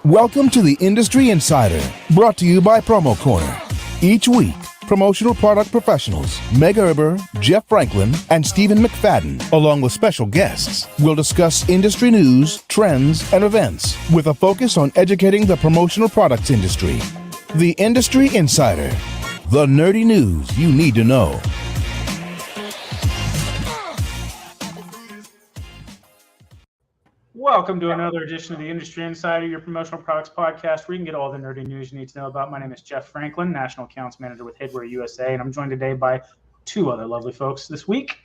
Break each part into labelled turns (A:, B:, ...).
A: Welcome to the Industry Insider, brought to you by Promo Corner. Each week, promotional product professionals Meg Erber, Jeff Franklin, and Stephen McFadden, along with special guests, will discuss industry news, trends, and events with a focus on educating the promotional products industry. The Industry Insider, the nerdy news you need to know.
B: Welcome to another edition of the Industry Insider, your promotional products podcast, where you can get all the nerdy news you need to know about. My name is Jeff Franklin, National Accounts Manager with Headwear USA, and I'm joined today by two other lovely folks this week.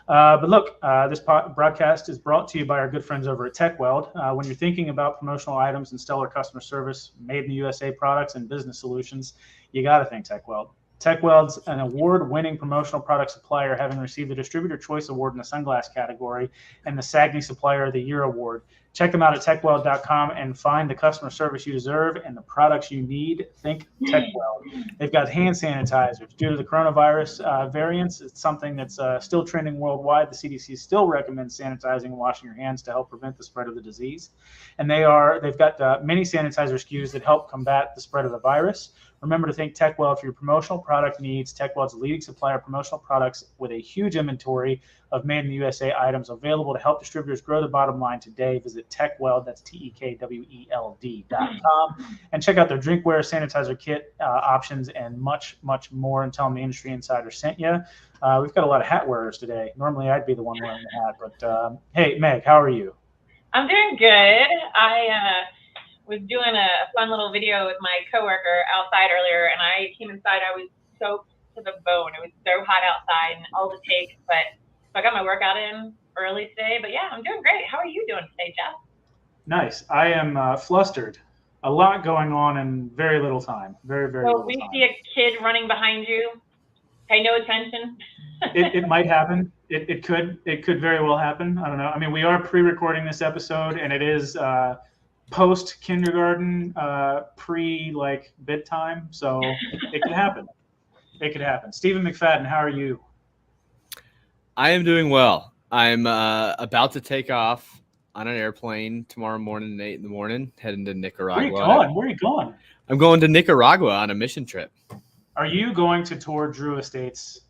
B: This broadcast is brought to you by our good friends over at TechWeld. When you're thinking about promotional items and stellar customer service, made in the USA products and business solutions, you got to think TechWeld. TechWeld's an award-winning promotional product supplier, having received the Distributor Choice Award in the sunglass category and the SAGNY Supplier of the Year Award. Check them out at techweld.com and find the customer service you deserve and the products you need. Think TechWeld. They've got hand sanitizers. Due to the coronavirus variants, it's something that's still trending worldwide. The CDC still recommends sanitizing and washing your hands to help prevent the spread of the disease. And they've got many sanitizer SKUs that help combat the spread of the virus. Remember to think TechWeld for your promotional product needs. TechWeld's a leading supplier of promotional products with a huge inventory of made in the USA items available to help distributors grow their bottom line today. Visit TechWeld, that's TechWeld.com, and check out their drinkware, sanitizer kit options, and much, much more. And tell them the Industry Insider sent you. We've got a lot of hat wearers today. Normally, I'd be the one wearing the hat, but hey, Meg, how are you?
C: I'm doing good. I was doing a fun little video with my coworker outside earlier, and I came inside. I was soaked to the bone. It was so hot outside and all the takes, but I got my workout in early today. But yeah, I'm doing great. How are you doing today, Jeff?
B: Nice. I am flustered. A lot going on in very little time. Very, very little time. So
C: we see a kid running behind you. Pay no attention.
B: It might happen. It could very well happen. I don't know. I mean, we are pre-recording this episode, and it is post kindergarten, bit time, so it could happen. It could happen. Stephen McFadden, how are you?
D: I am doing well. I'm about to take off on an airplane tomorrow morning at 8 in the morning, heading to Nicaragua.
B: Where are you going?
D: I'm going to Nicaragua on a mission trip.
B: Are you going to tour Drew Estates?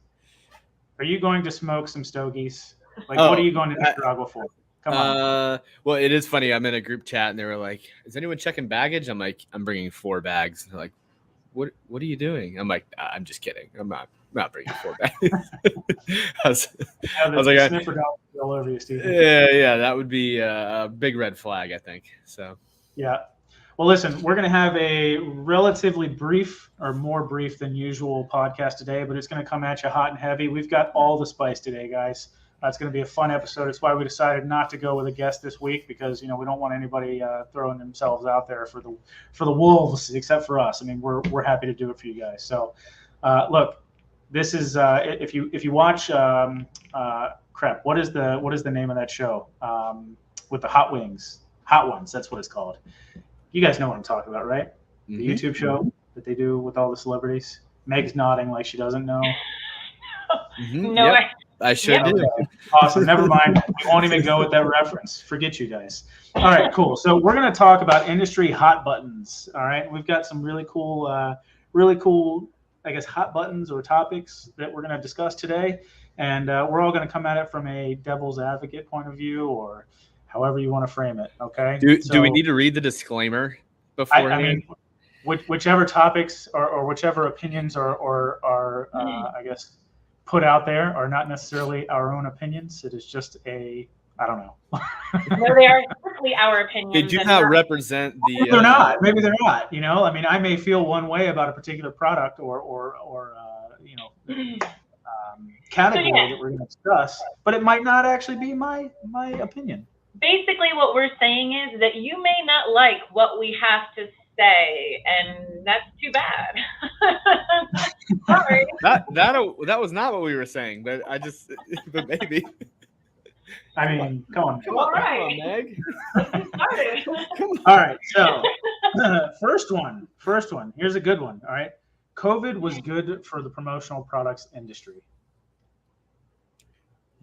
B: Are you going to smoke some stogies? What are you going to Nicaragua for? Come on.
D: Well, it is funny. I'm in a group chat and they were like, "Is anyone checking baggage?" I'm like, "I'm bringing 4 bags." And they're like, "What are you doing?" I'm like, "I'm just kidding. I'm not bringing 4 bags." I was like,
B: sniffer all over you, Steve.
D: Yeah, that would be a big red flag, I think. So.
B: Yeah. Well, listen, we're going to have a relatively brief, or more brief than usual, podcast today, but it's going to come at you hot and heavy. We've got all the spice today, guys. It's going to be a fun episode. It's why we decided not to go with a guest this week, because we don't want anybody throwing themselves out there for the wolves, except for us. I mean, we're happy to do it for you guys. So, look, this is if you watch what is the name of that show with the hot wings, Hot Ones? That's what it's called. You guys know what I'm talking about, right? The YouTube show that they do with all the celebrities. Meg's nodding like she doesn't know.
C: No,
D: yep. I sure did.
B: Awesome. Never mind. We won't even go with that reference. Forget you guys. All right, cool. So we're going to talk about industry hot buttons. All right. We've got some really cool, I guess, hot buttons or topics that we're going to discuss today. And we're all going to come at it from a devil's advocate point of view, or however you want to frame it. Okay.
D: Do we need to read the disclaimer before?
B: I mean, whichever topics or whichever opinions are I guess, put out there are not necessarily our own opinions. It is just I don't know.
C: No, they are strictly our opinions.
D: They do not represent the.
B: They're not. Maybe they're not. I mean, I may feel one way about a particular product or category that we're going to discuss, but it might not actually be my opinion.
C: Basically, what we're saying is that you may not like what we have to say, and that's too bad. Sorry.
D: That was not what we were saying, but but maybe.
B: I mean, come on.
C: All right,
D: Meg.
B: All right, so first one. Here's a good one. All right, COVID was good for the promotional products industry.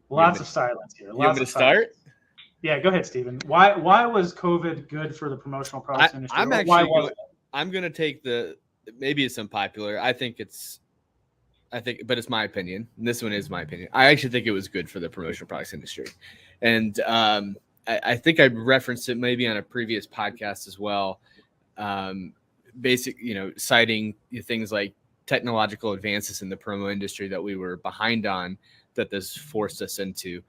B: Lots of silence here.
D: You want me to start?
B: Yeah, go ahead, Stephen. Why was COVID good for the promotional products industry?
D: I'm going to take maybe it's unpopular. But it's my opinion. And this one is my opinion. I actually think it was good for the promotional products industry. And I think I referenced it maybe on a previous podcast as well. Citing things like technological advances in the promo industry that we were behind on, that this forced us into,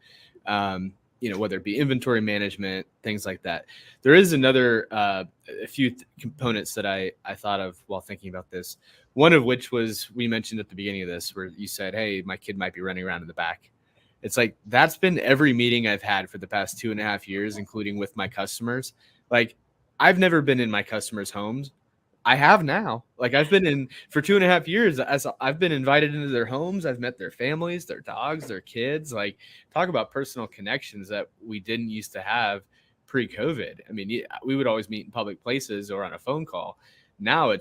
D: whether it be inventory management, things like that. There is another, a few components that I thought of while thinking about this. One of which was, we mentioned at the beginning of this, where you said, hey, my kid might be running around in the back. It's like, that's been every meeting I've had for the past 2.5 years, including with my customers. Like, I've never been in my customers' homes. I have now. Like, I've been in for 2.5 years. I've been invited into their homes. I've met their families, their dogs, their kids. Like, talk about personal connections that we didn't used to have pre-COVID. I mean, we would always meet in public places or on a phone call. Now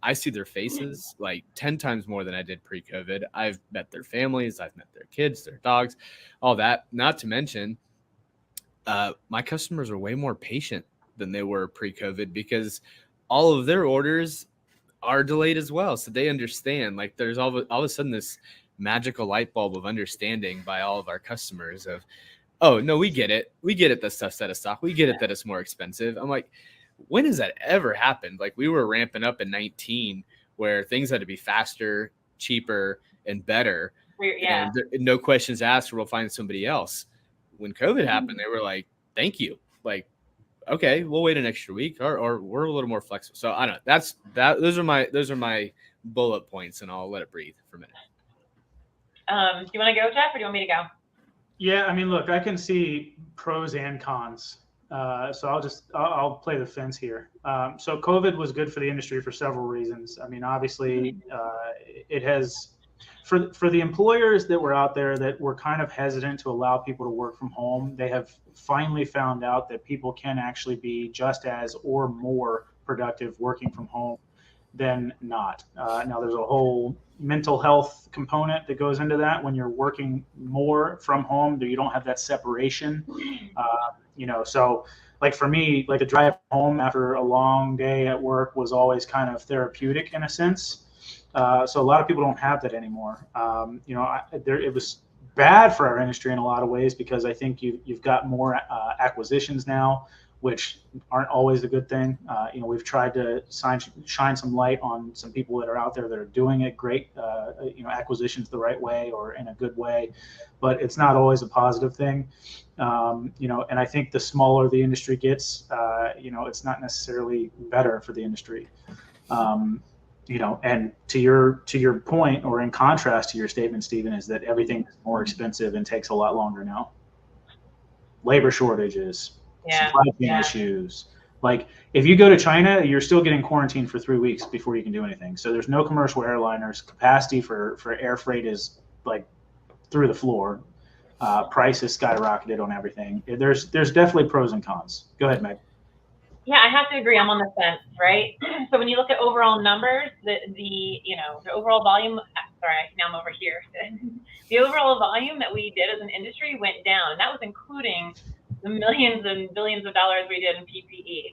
D: I see their faces like 10 times more than I did pre-COVID. I've met their families. I've met their kids, their dogs, all that. Not to mention, my customers are way more patient than they were pre-COVID, because all of their orders are delayed as well. So they understand, like, there's all of a sudden this magical light bulb of understanding by all of our customers of, oh, no, we get it. We get it that stuff's out of stock. We get it that it's more expensive. I'm like, when has that ever happened? Like, we were ramping up in 2019 where things had to be faster, cheaper, and better.
C: Yeah.
D: And no questions asked, or we'll find somebody else. When COVID happened, they were like, thank you. Like, okay, we'll wait an extra week, or we're a little more flexible. So I don't know. Those are my bullet points, and I'll let it breathe for a minute.
C: Do you want to go, Jeff, or do you want me to go?
B: Yeah, I mean, look, I can see pros and cons. So I'll play the fence here. So COVID was good for the industry for several reasons. I mean, obviously, it has, for the employers that were out there that were kind of hesitant to allow people to work from home, they have finally found out that people can actually be just as or more productive working from home than not. Now, there's a whole mental health component that goes into that when you're working more from home, that you don't have that separation. So like for me, like a drive home after a long day at work was always kind of therapeutic in a sense. So a lot of people don't have that anymore. It was bad for our industry in a lot of ways, because I think you've got more acquisitions now, which aren't always a good thing. We've tried to shine some light on some people that are out there that are doing it great, acquisitions the right way or in a good way, but it's not always a positive thing. And I think the smaller the industry gets, it's not necessarily better for the industry. And to your point, or in contrast to your statement, Stephen, is that everything is more expensive and takes a lot longer now. Labor shortages, supply chain issues. Like, if you go to China, you're still getting quarantined for 3 weeks before you can do anything. So there's no commercial airliners. Capacity for air freight is like through the floor. Prices skyrocketed on everything. There's definitely pros and cons. Go ahead, Meg.
C: Yeah, I have to agree. I'm on the fence, right? So when you look at overall numbers, the overall volume. Sorry, now I'm over here. The overall volume that we did as an industry went down, and that was including the millions and billions of dollars we did in PPE.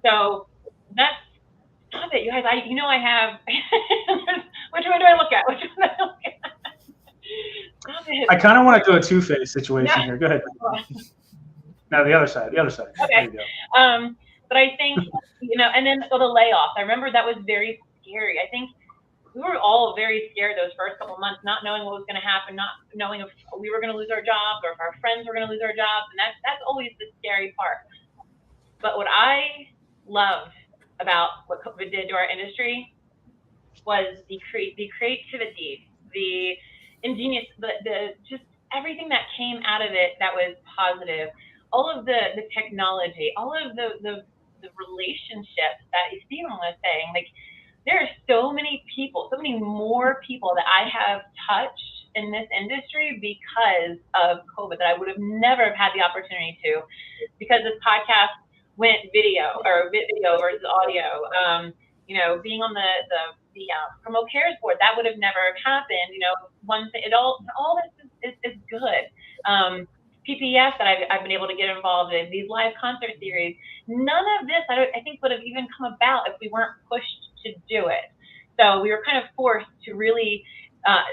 C: So that's, stop it, you guys. I have. Which one do I look at? Stop it.
B: I kind of want to do a two-phase situation here. Go ahead. No, the other side. Okay.
C: There you go. But I think, and then the layoffs. I remember that was very scary. I think we were all very scared those first couple months, not knowing what was going to happen, not knowing if we were going to lose our jobs or if our friends were going to lose our jobs. And that's always the scary part. But what I loved about what COVID did to our industry was the creativity, the ingenious, the just everything that came out of it that was positive. All of the technology, all of the relationships that Stephen was saying, like, there are so many people, so many more people that I have touched in this industry because of COVID that I would have never have had the opportunity to, because this podcast went video versus audio. Being on the Promo Cares board, that would have never happened. One thing, all this is good. PPF that I've been able to get involved in, these live concert series. None of this, I think, would have even come about if we weren't pushed to do it. So we were kind of forced to really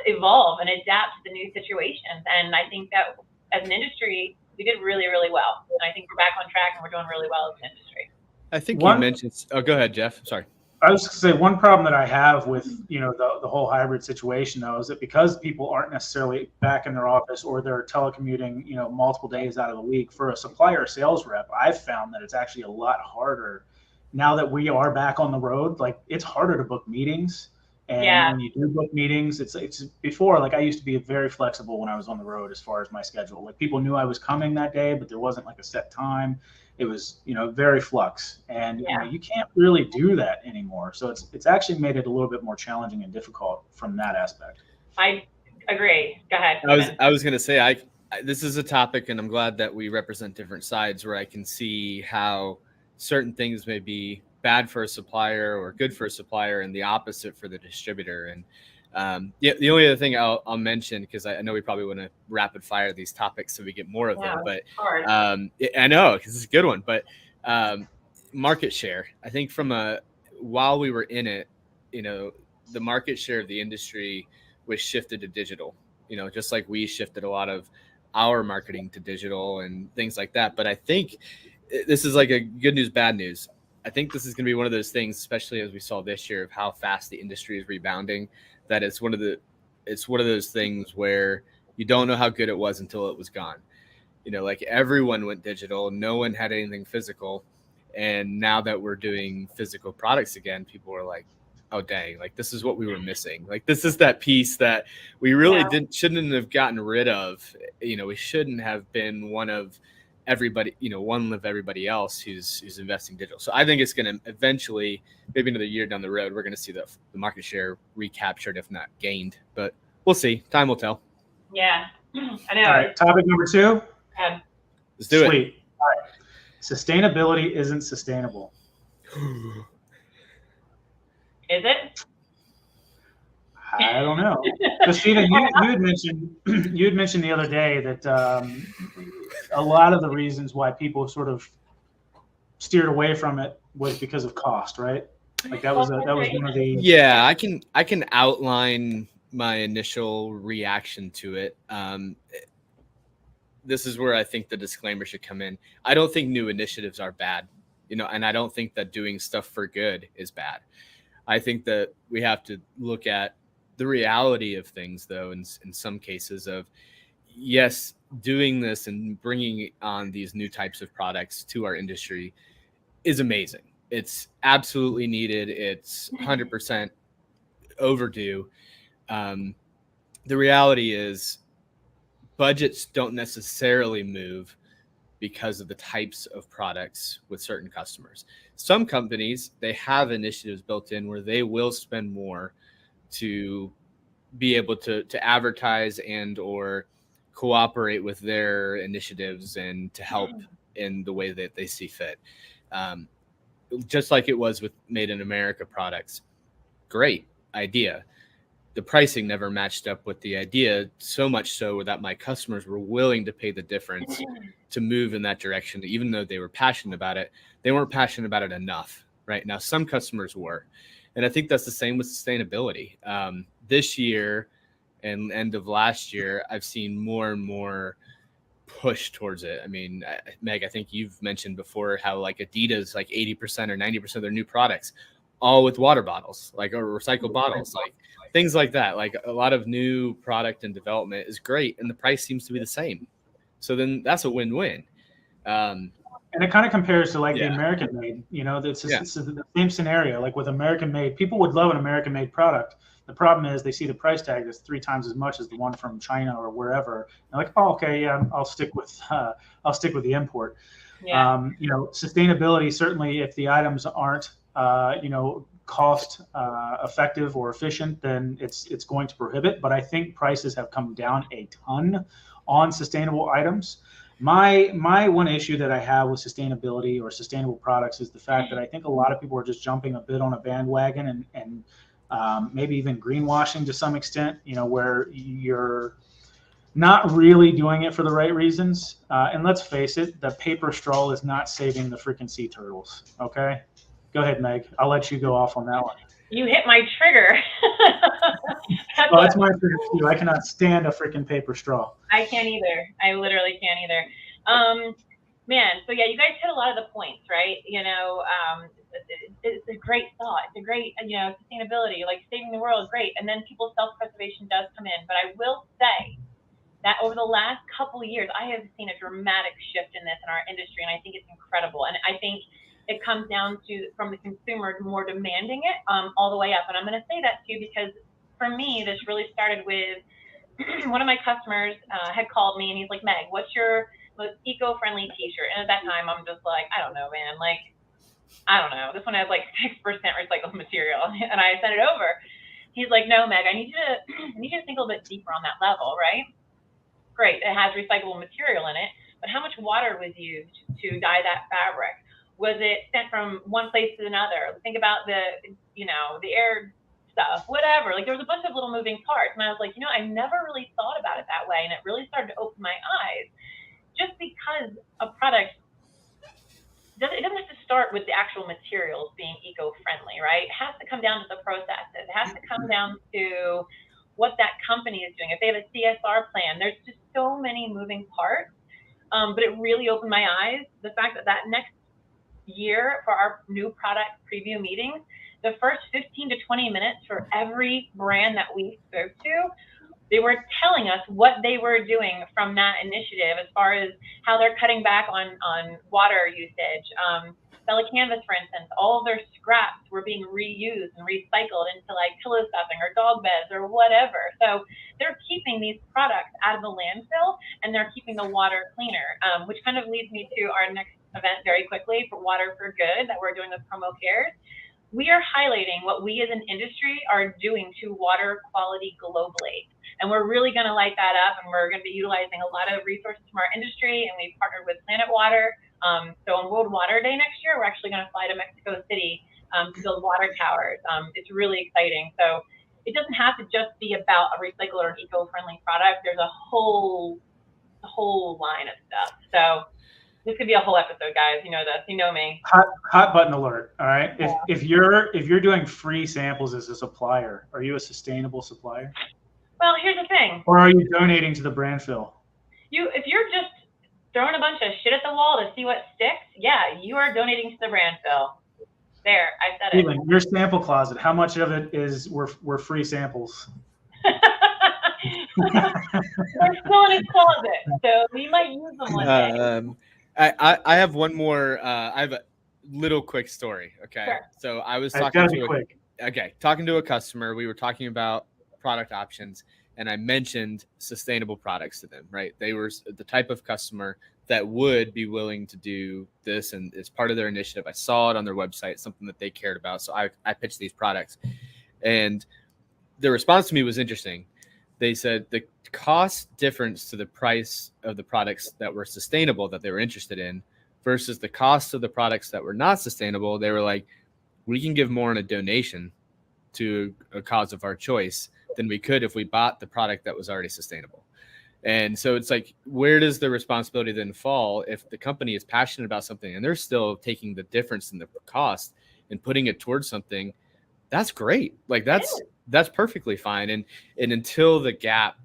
C: evolve and adapt to the new situations. And I think that as an industry, we did really, really well. And I think we're back on track and we're doing really well as an industry.
D: I think you mentioned. Oh, go ahead, Jeff. Sorry.
B: I was going to say one problem that I have with, the whole hybrid situation, though, is that because people aren't necessarily back in their office or they're telecommuting, multiple days out of the week, for a supplier sales rep, I've found that it's actually a lot harder now that we are back on the road. Like, it's harder to book meetings. And when you do book meetings, it's before, like, I used to be very flexible when I was on the road as far as my schedule. Like, people knew I was coming that day, but there wasn't like a set time. It was, very flux, and you can't really do that anymore. So it's actually made it a little bit more challenging and difficult from that aspect.
C: I agree. Go ahead.
D: I was going to say, this is a topic, and I'm glad that we represent different sides where I can see how certain things may be bad for a supplier or good for a supplier, and the opposite for the distributor. And the only other thing I'll mention, because I know we probably want to rapid fire these topics so we get more of them, but I know, because it's a good one, but market share, I think while we were in it, the market share of the industry was shifted to digital, just like we shifted a lot of our marketing to digital and things like that. But I think this is like a good news, bad news. I think this is going to be one of those things, especially as we saw this year, of how fast the industry is rebounding, that it's one of those things where you don't know how good it was until it was gone. Like, everyone went digital, no one had anything physical. And now that we're doing physical products again, people are like, oh, dang, like, this is what we were missing. Like, this is that piece that we really shouldn't have gotten rid of. We shouldn't have been one of everybody else who's investing digital. So I think it's going to eventually, maybe another year down the road, we're going to see the market share recaptured, if not gained. But we'll see. Time will tell.
C: Yeah, I know.
B: All right, topic number 2.
D: Let's do it.
B: All right. Sustainability isn't sustainable.
C: Is it?
B: I don't know. So, Stephen, you had mentioned the other day that a lot of the reasons why people sort of steered away from it was because of cost, right? Like, that was one of the.
D: Yeah, I can outline my initial reaction to it. This is where I think the disclaimer should come in. I don't think new initiatives are bad, and I don't think that doing stuff for good is bad. I think that we have to look at the reality of things, though, in some cases of, yes, doing this and bringing on these new types of products to our industry is amazing. It's absolutely needed. It's 100% overdue. The reality is budgets don't necessarily move because of the types of products with certain customers. Some companies, they have initiatives built in where they will spend more to be able to advertise and or cooperate with their initiatives and to help in the way that they see fit. Just like it was with Made in America products. Great idea. The pricing never matched up with the idea, so much so that my customers were willing to pay the difference to move in that direction. Even though they were passionate about it, they weren't passionate about it enough. Right now, some customers were. And I think that's the same with sustainability. This year and end of last year, I've seen more and more push towards it. I mean, Meg, I think you've mentioned before how like Adidas, like 80% or 90% of their new products, all with water bottles, like, or recycled bottles, like things like that. Like, a lot of new product and development is great, and the price seems to be the same. So then that's a win-win.
B: And it kind of compares to like the American made, it's the same scenario. Like with American made, people would love an American made product. The problem is they see the price tag that's 3 times as much as the one from China or wherever. They're like, oh, okay, yeah, I'll stick with the import.
C: Yeah.
B: Sustainability, certainly if the items aren't, cost effective or efficient, then it's going to prohibit. But I think prices have come down a ton on sustainable items. My one issue that I have with sustainability or sustainable products is the fact that I think a lot of people are just jumping a bit on a bandwagon and maybe even greenwashing to some extent, where you're not really doing it for the right reasons. And let's face it, the paper straw is not saving the freaking sea turtles. Okay, go ahead, Meg. I'll let you go off on that one.
C: You hit my trigger.
B: Oh, that's my trigger too. I cannot stand a freaking paper straw.
C: I can't either. I literally can't either. Man, so yeah, you guys hit a lot of the points, right? It's a great thought. It's a great, sustainability, like saving the world, great. And then people's self-preservation does come in. But I will say that over the last couple of years, I have seen a dramatic shift in this in our industry, and I think it's incredible. And I think it comes down to, from the consumer, more demanding it all the way up. And I'm going to say that too, because for me, this really started with one of my customers had called me, and he's like, Meg, what's your most eco-friendly t-shirt? And at that time, I'm just like, I don't know, man. Like, I don't know. This one has like 6% recycled material. And I sent it over. He's like, no, Meg, I need you to think a little bit deeper on that level, right? Great, it has recyclable material in it, but how much water was used to dye that fabric? Was it sent from one place to another? Think about the air stuff, whatever. Like, there was a bunch of little moving parts, and I was like, I never really thought about it that way, and it really started to open my eyes. Just because a product it doesn't have to start with the actual materials being eco-friendly, right? It has to come down to the processes. It has to come down to what that company is doing. If they have a CSR plan, there's just so many moving parts. But it really opened my eyes. The fact that next year for our new product preview meetings, the first 15 to 20 minutes for every brand that we spoke to, they were telling us what they were doing from that initiative as far as how they're cutting back on water usage. Bella Canvas, for instance, all of their scraps were being reused and recycled into like pillow stuffing or dog beds or whatever. So they're keeping these products out of the landfill, and they're keeping the water cleaner, which kind of leads me to our next event very quickly for Water for Good that we're doing with Promo Cares. We are highlighting what we as an industry are doing to water quality globally. And we're really going to light that up, and we're going to be utilizing a lot of resources from our industry, and we've partnered with Planet Water. So on World Water Day next year, we're actually going to fly to Mexico City to build water towers. It's really exciting. So it doesn't have to just be about a recycled or eco-friendly product. There's a whole line of stuff. So this could be a whole episode, guys. You know this. You know me.
B: Hot button alert. All right.
C: Yeah.
B: If you're doing free samples as a supplier, are you a sustainable supplier?
C: Well, here's the thing.
B: Or are you donating to the brandfill?
C: If you're just throwing a bunch of shit at the wall to see what sticks, yeah, you are donating to the brandfill. There, I said it.
B: Even your sample closet, how much of it were free samples?
C: They're still in his closet, so we might use them one day.
D: I have one more. I have a little quick story. Okay,
C: Sure.
D: So I was
B: Talking
D: to a customer. We were talking about product options, and I mentioned sustainable products to them. Right, they were the type of customer that would be willing to do this, and it's part of their initiative. I saw it on their website, something that they cared about, so I pitched these products, and the response to me was interesting. They said the cost difference to the price of the products that were sustainable that they were interested in versus the cost of the products that were not sustainable, they were like, we can give more in a donation to a cause of our choice than we could if we bought the product that was already sustainable. And so it's like, where does the responsibility then fall if the company is passionate about something and they're still taking the difference in the cost and putting it towards something? That's great. Like that's perfectly fine. And until the gap,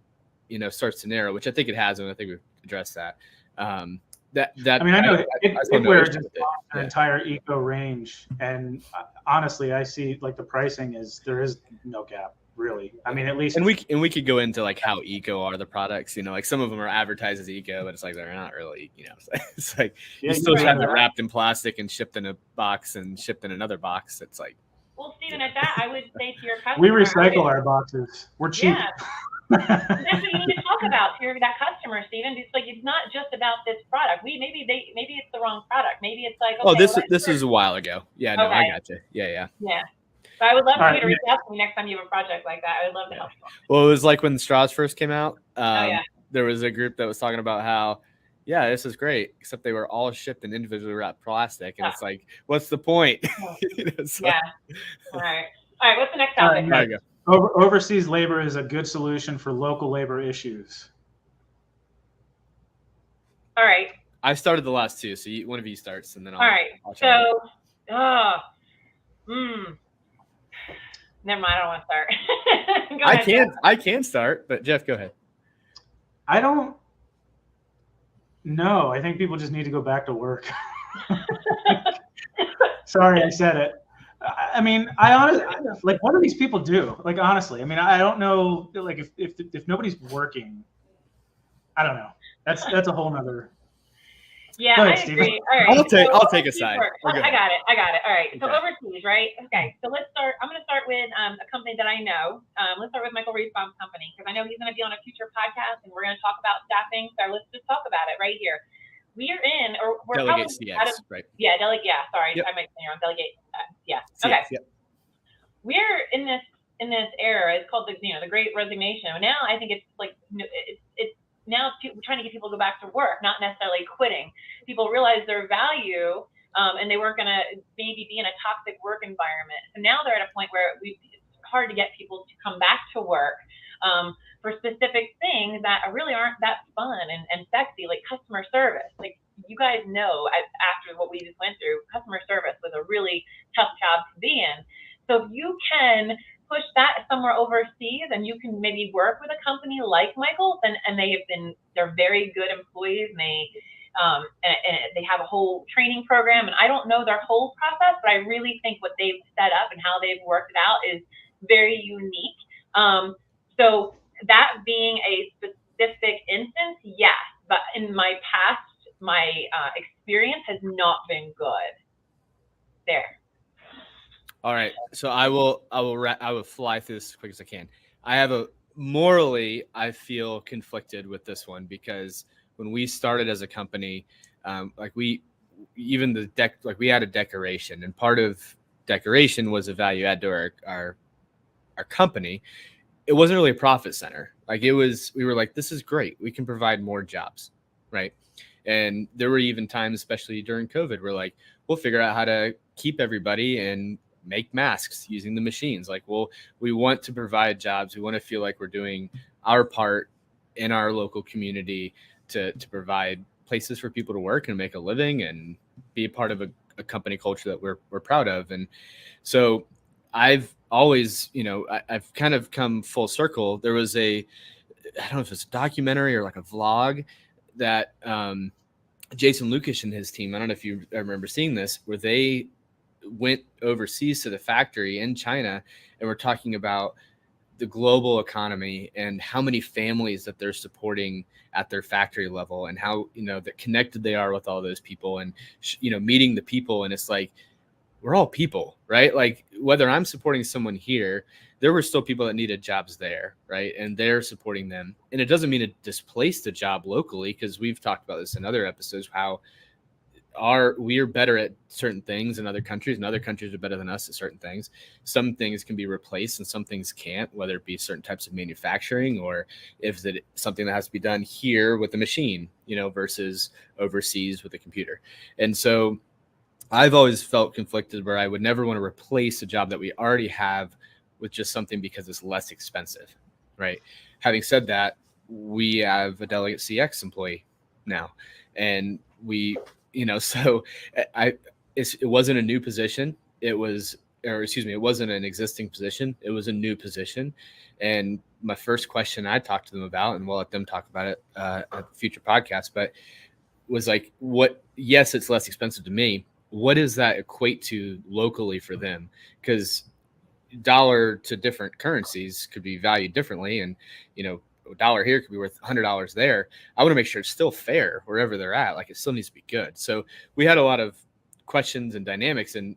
D: starts to narrow, which I think it has, and I think we've addressed that. I mean, I know
B: Footwear just an entire eco range, and honestly, I see like the pricing there is no gap really. I mean, at least
D: and we could go into like how eco are the products. Like some of them are advertised as eco, but it's like they're not really. It's like you still have it wrapped in plastic and shipped in a box and shipped in another box. It's like.
C: Well, Stephen, at that, I would say to your customer,
B: we recycle our boxes. We're cheap.
C: Yeah. That's what you need to talk about to that customer, Stephen. It's like it's not just about this product. Maybe it's the wrong product. Maybe it's like
D: this is a while ago. Yeah, no, I got you. Yeah.
C: So I would love for you to reach out to me next time you have a project like that. I would love to help you.
D: Well, it was like when the straws first came out. There was a group that was talking about how, yeah, this is great, except they were all shipped in individually wrapped plastic, and it's like, what's the point?
C: Yeah. All right. What's the next topic?
B: Overseas labor is a good solution for local labor issues.
C: All right.
D: I started the last two, so one of you starts, and then I'll.
C: All right.
D: I'll try
C: So, never mind. I don't want to start. Go ahead, Jeff.
D: I can start, but Jeff, go ahead.
B: I don't know. I think people just need to go back to work. Sorry, I said it. I mean, I honestly, like, what do these people do? Like, honestly, I mean, I don't know. Like, if nobody's working, I don't know. That's a whole nother.
C: Yeah,
B: Go ahead,
C: I
B: Stephen.
C: agree. All right.
D: I'll take a side.
C: I got it. All right. So
D: Okay.
C: overseas, right? Okay. So let's start. I'm going to start with a company that I know. Let's start with Michael Reesbaum's company, because I know he's going to be on a future podcast, and we're going to talk about staffing. So let's just talk about it right here. We're
D: Delegate
C: probably
D: CX, right?
C: Yeah, Delegate. Yeah, sorry,
D: Yep.
C: I might say wrong. Delegate. Yeah.
D: CX,
C: Okay.
D: Yep.
C: We're in this era. It's called the Great Resignation. Now I think it's like it's now we're trying to get people to go back to work, not necessarily quitting. People realize their value, and they weren't going to maybe be in a toxic work environment. So now they're at a point where it's hard to get people to come back to work for specific things that really aren't that fun and sexy, like customer service. Like, you guys know, after what we just went through, customer service was a really tough job to be in. So if you can push that somewhere overseas, and you can maybe work with a company like Michael's, and they're very good employees, and they have a whole training program, and I don't know their whole process, but I really think what they've set up and how they've worked it out is very unique. So that being a specific instance, yes, but in my past, my experience has not been good there.
D: All right, so I will fly through this as quick as I can. Morally, I feel conflicted with this one, because when we started as a company, we had a decoration, and part of decoration was a value add to our company. It wasn't really a profit center. We were like, this is great. We can provide more jobs, right? And there were even times, especially during COVID, where like, we'll figure out how to keep everybody and make masks using the machines. Like, well, we want to provide jobs. We want to feel like we're doing our part in our local community to provide places for people to work and make a living and be a part of a company culture that we're proud of. And so I've always, I've kind of come full circle. There was I don't know if it's a documentary or like a vlog that Jason Lucas and his team, I don't know if you remember seeing this, where they went overseas to the factory in China, and we're talking about the global economy and how many families that they're supporting at their factory level, and how, that connected they are with all those people, and, meeting the people. And it's like, we're all people, right? Like, whether I'm supporting someone here, there were still people that needed jobs there, right? And they're supporting them. And it doesn't mean to displace the job locally, because we've talked about this in other episodes, how we are better at certain things in other countries, and other countries are better than us at certain things. Some things can be replaced and some things can't, whether it be certain types of manufacturing, or if it's something that has to be done here with a machine, versus overseas with a computer. And so I've always felt conflicted, where I would never want to replace a job that we already have with just something because it's less expensive, right? Having said that, we have a Delegate CX employee now, and so it wasn't a new position. It wasn't an existing position. It was a new position. And my first question I talked to them about, and we'll let them talk about it at a future podcast, but was like, yes, it's less expensive to me. What does that equate to locally for them? Because dollar to different currencies could be valued differently. And, a dollar here could be worth $100 there. I want to make sure it's still fair wherever they're at. Like, it still needs to be good. So we had a lot of questions and dynamics, and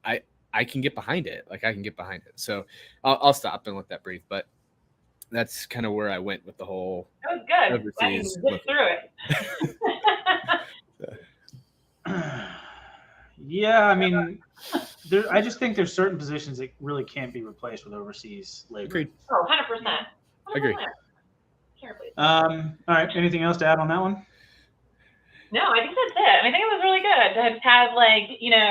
D: I can get behind it. Like, I can get behind it. So I'll stop and let that breathe. But that's kind of where I went with the whole.
C: That was good.
D: Overseas.
C: Get through it.
B: Yeah, I mean, I just think there's certain positions that really can't be replaced with overseas labor.
D: Agreed.
C: Oh, 100%.
D: Agree.
B: All right. Anything else to add on that one?
C: No, I think that's it. I think it was really good to have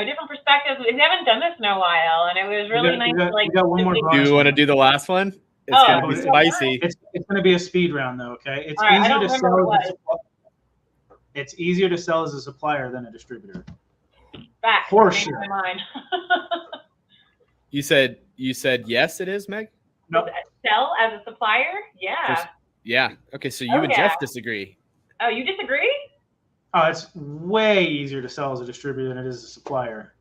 C: different perspectives. We haven't done this in a while, and it was really nice.
B: We got one more.
D: Do you want to do the last one? It's gonna be spicy.
B: It's gonna be a speed round, though. Okay. It's
C: All right,
B: easy
C: I don't
B: to
C: remember
B: sell.
C: what.
B: It's easier to sell as a supplier than a distributor.
C: Back.
B: For sure.
D: You said yes, it is, Meg?
B: No.
C: Sell as a supplier? Yeah.
D: Yeah. Okay, so you and Jeff disagree.
C: Oh, you disagree?
B: Oh, it's way easier to sell as a distributor than it is a supplier.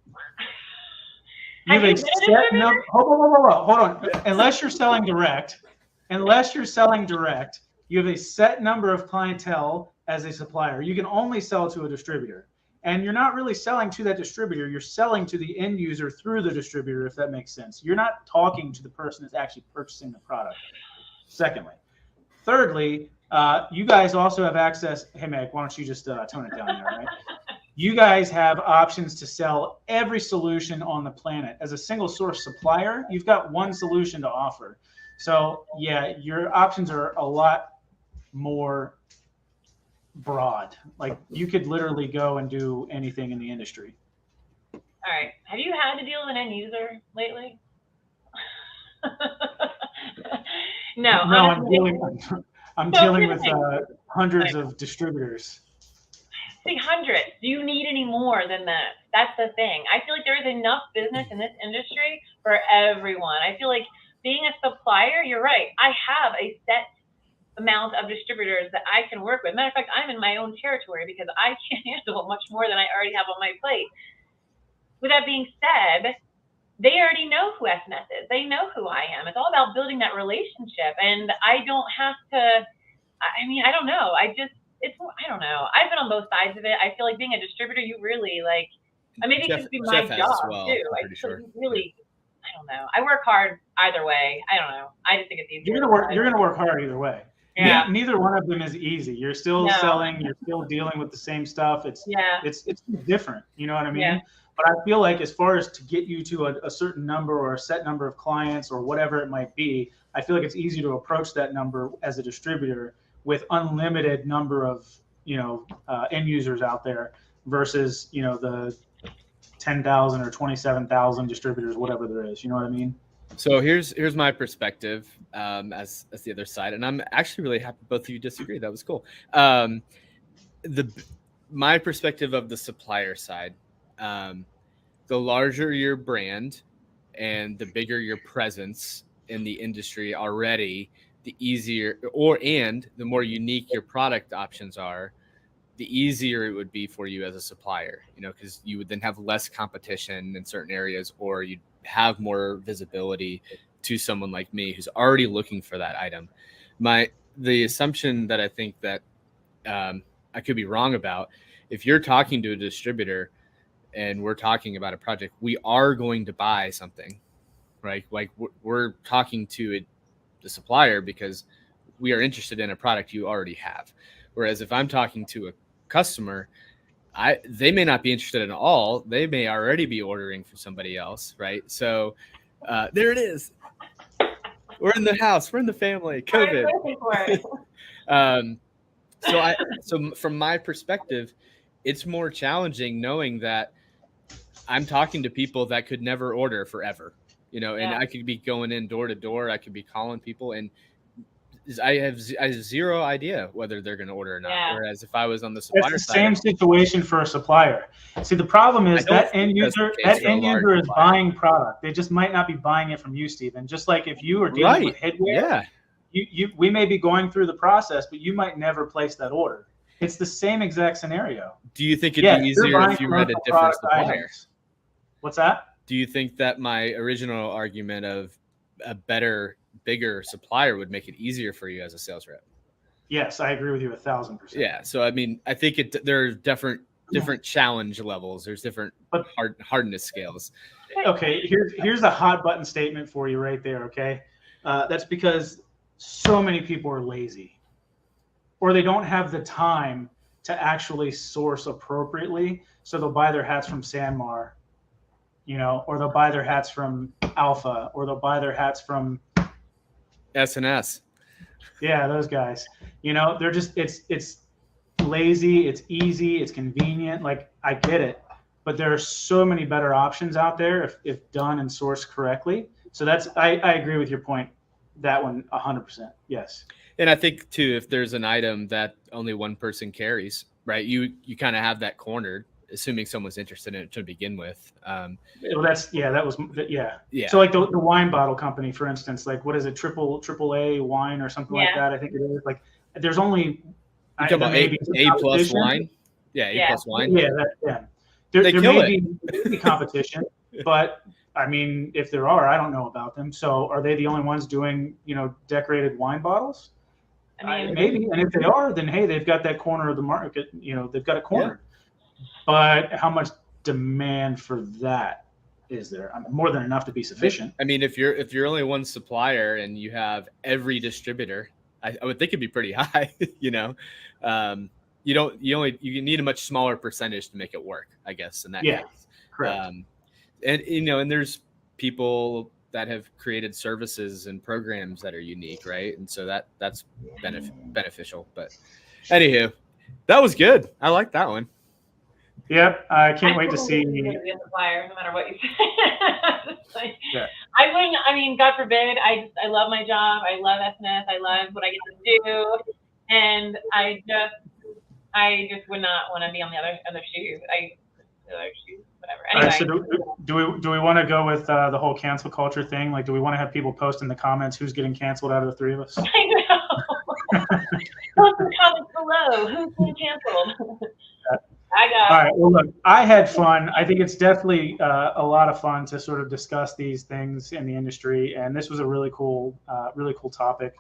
B: You have a set number. Hold on. Unless you're selling direct, you have a set number of clientele as a supplier. You can only sell to a distributor. And you're not really selling to that distributor. You're selling to the end user through the distributor, if that makes sense. You're not talking to the person that's actually purchasing the product. Secondly. Thirdly, you guys also have access. Hey, Meg, why don't you just tone it down there, right? You guys have options to sell every solution on the planet. As a single source supplier, you've got one solution to offer. So, yeah, your options are a lot more broad. Like, you could literally go and do anything in the industry.
C: All right. Have you had to deal with an end user lately? No,
B: I'm dealing with hundreds of distributors.
C: See, hundreds. Do you need any more than that? That's the thing. I feel like there is enough business in this industry for everyone. I feel like being a supplier, you're right. I have a set amount of distributors that I can work with. Matter of fact, I'm in my own territory because I can't handle much more than I already have on my plate. With that being said, they already know who SMS is. They know who I am. It's all about building that relationship. And I don't have to, I don't know. I don't know. I've been on both sides of it. I feel like being a distributor, you really maybe it could be my job too. I don't know. I work hard either way. I don't know. I just think it's easier.
B: You're gonna work hard either way. Yeah. Neither one of them is easy. You're still selling. You're still dealing with the same stuff. It's different. You know what I mean? Yeah. But I feel like as far as to get you to a certain number or a set number of clients or whatever it might be, I feel like it's easy to approach that number as a distributor with unlimited number of end users out there versus the 10,000 or 27,000 distributors, whatever there is. You know what I mean?
D: So here's my perspective as the other side, and I'm actually really happy both of you disagree. That was cool. My perspective of the supplier side, the larger your brand and the bigger your presence in the industry already, the easier and the more unique your product options are, the easier it would be for you as a supplier, because you would then have less competition in certain areas, or you'd have more visibility to someone like me who's already looking for that item. The assumption that I think that I could be wrong about, if you're talking to a distributor and we're talking about a project, we are going to buy something, right? Like we're talking to the supplier because we are interested in a product you already have. Whereas if I'm talking to a customer, they may not be interested at all. They may already be ordering from somebody else, right? So there it is. We're in the house. We're in the family. COVID. So from my perspective, it's more challenging knowing that I'm talking to people that could never order forever, and I could be going in door to door. I could be calling people, and I have zero idea whether they're going to order or not. Yeah. Whereas if I was on the supplier side,
B: same situation for a supplier. See, the problem is that end user is buying product. They just might not be buying it from you, Stephen. Just like if you are dealing with headwear, we may be going through the process, but you might never place that order. It's the same exact scenario.
D: Do you think it'd be easier if you had a different supplier?
B: Items. What's that?
D: Do you think that my original argument of a better, bigger supplier would make it easier for you as a sales rep?
B: Yes, I agree with you 1,000%.
D: Yeah. So, I mean, I think there are different challenge levels. There's different hardness scales.
B: Okay. Here's a hot button statement for you right there. Okay. That's because so many people are lazy, or they don't have the time to actually source appropriately. So they'll buy their hats from Sanmar, or they'll buy their hats from Alpha, or they'll buy their hats from
D: S&S.
B: Yeah, those guys. They're just it's lazy, it's easy, it's convenient. Like, I get it, but there are so many better options out there if done and sourced correctly. So I agree with your point. That one 100%. Yes.
D: And I think too, if there's an item that only one person carries, right, you kind of have that cornered, assuming someone's interested in it to begin with.
B: Well, that was.
D: Yeah.
B: So like the wine bottle company, for instance, like what is it, triple A wine or something like that? I think it is. Like there's only.
D: You talking about A plus wine? Yeah, A plus wine.
B: Yeah. There may be competition, but I mean, if there are, I don't know about them. So are they the only ones doing, decorated wine bottles? I mean, maybe. And if they are, then hey, they've got that corner of the market. They've got it cornered. Yeah. But how much demand for that is there? I mean, more than enough to be sufficient.
D: I mean, if you're only one supplier and you have every distributor, I would think it'd be pretty high. You need a much smaller percentage to make it work, I guess. In that case,
B: correct.
D: And there's people that have created services and programs that are unique, right? And so that's beneficial. But anywho, that was good. I like that one.
B: Yep, I can't wait to see.
C: Be a supplier, no matter what you say. I wouldn't. I mean, God forbid. I love my job. I love SNS. I love what I get to do, and I just would not want to be on the other shoes. Whatever. Anyway.
B: All right, so do we want to go with the whole cancel culture thing? Like, do we want to have people post in the comments who's getting canceled out of the three of us?
C: I know. Post in the comments below. Who's getting canceled?
B: All right. Well, look, I had fun. I think it's definitely a lot of fun to sort of discuss these things in the industry, and this was a really cool topic.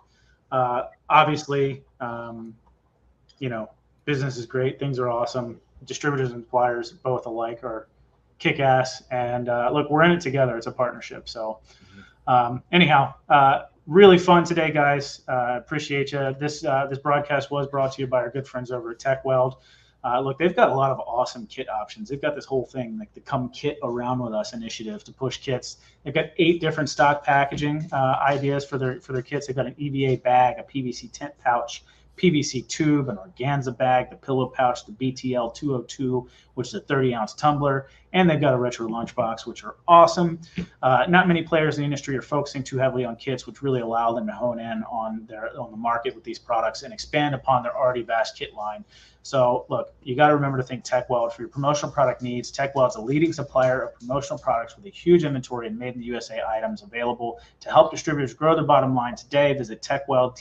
B: Obviously, business is great. Things are awesome. Distributors and suppliers, both alike, are kick ass. And look, we're in it together. It's a partnership. So, anyhow, really fun today, guys. Appreciate you. This broadcast was brought to you by our good friends over at TechWeld. Look, they've got a lot of awesome kit options. They've got this whole thing, like the Come Kit Around With Us initiative to push kits. They've got 8 different stock packaging ideas for their kits. They've got an EVA bag, a PVC tent pouch, PVC tube, an organza bag, the pillow pouch, the BTL 202, which is a 30-ounce tumbler, and they've got a retro lunchbox, which are awesome. Not many players in the industry are focusing too heavily on kits, which really allow them to hone in on the market with these products and expand upon their already vast kit line. So, look, you got to remember to think TechWeld for your promotional product needs. TechWeld is a leading supplier of promotional products with a huge inventory and made-in-the-USA items available to help distributors grow their bottom line today. Visit TechWeld,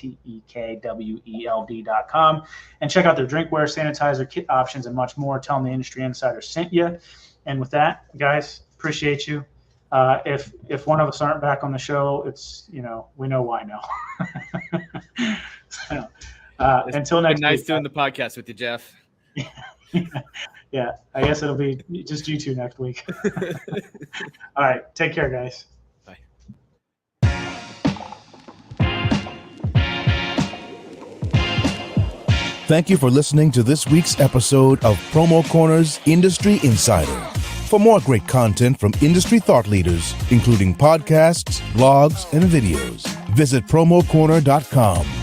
B: TEKWELD.com, and check out their drinkware, sanitizer, kit options, and much more. Tell them the Industry Insider sent you. And with that, guys, appreciate you. If one of us aren't back on the show, it's, we know why now. So, until next
D: nice
B: week,
D: doing the podcast with you, Jeff.
B: Yeah, I guess it'll be just you two next week. All right, take care, guys.
D: Bye.
A: Thank you for listening to this week's episode of Promo Corner's Industry Insider. For more great content from industry thought leaders, including podcasts, blogs, and videos, visit promocorner.com.